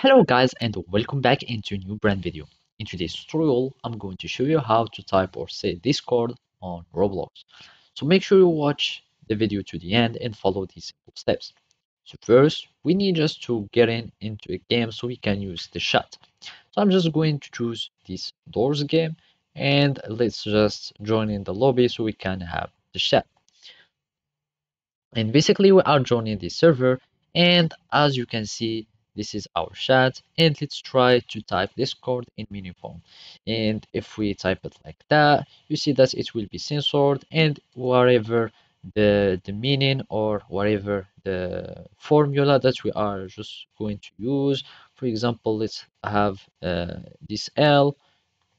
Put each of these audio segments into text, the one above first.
Hello guys and welcome back into a new brand video. In today's tutorial, I'm going to show you how to type or say Discord on Roblox. So make sure you watch the video to the end and follow these simple steps. So first, we need just to get into a game so we can use the chat. So I'm just going to choose this doors game and let's just join in the lobby so we can have the chat. And basically we are joining the server, and as you can see, this is our chat, and let's try to type Discord in mini form. And if we type it like that, you see that it will be censored, and whatever the meaning or whatever the formula that we are just going to use. For example, let's have this L,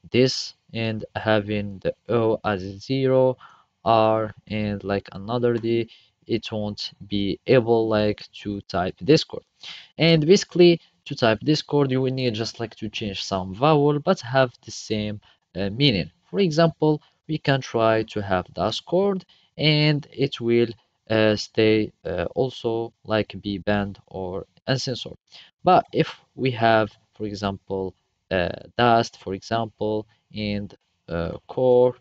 this, and having the O as a 0, R and like another D, it won't be able like to type Discord. And basically to type Discord you will need just like to change some vowel but have the same meaning. For example, we can try to have Discord and it will stay also like be banned or uncensored. But if we have, for example, dust, for example, and core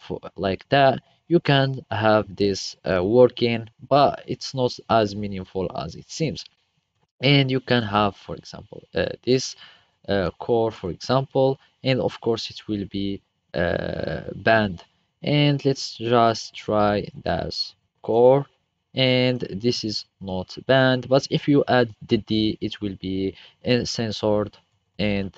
for like that, you can have this working, but it's not as meaningful as it seems. And you can have, for example, this core, for example, and of course it will be banned. And let's just try this core, and this is not banned, but if you add the D it will be censored and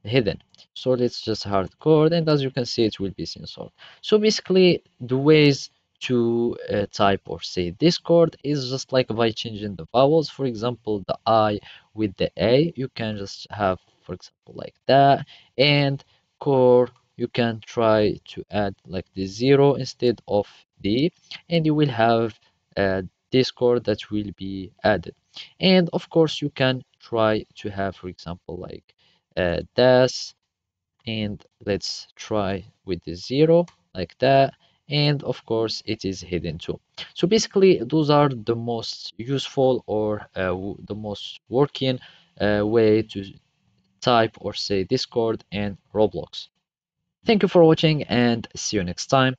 hidden. So let's just hardcode, and as you can see it will be censored. So basically the ways to type or say Discord is just like by changing the vowels. For example, the I with the A you can just have, for example, like that. And core you can try to add like the 0 instead of D, and you will have Discord that will be added. And of course you can try to have, for example, like das, and let's try with the 0 like that. And of course it is hidden too. So basically those are the most useful or the most working way to type or say Discord and Roblox. Thank you for watching and see you next time.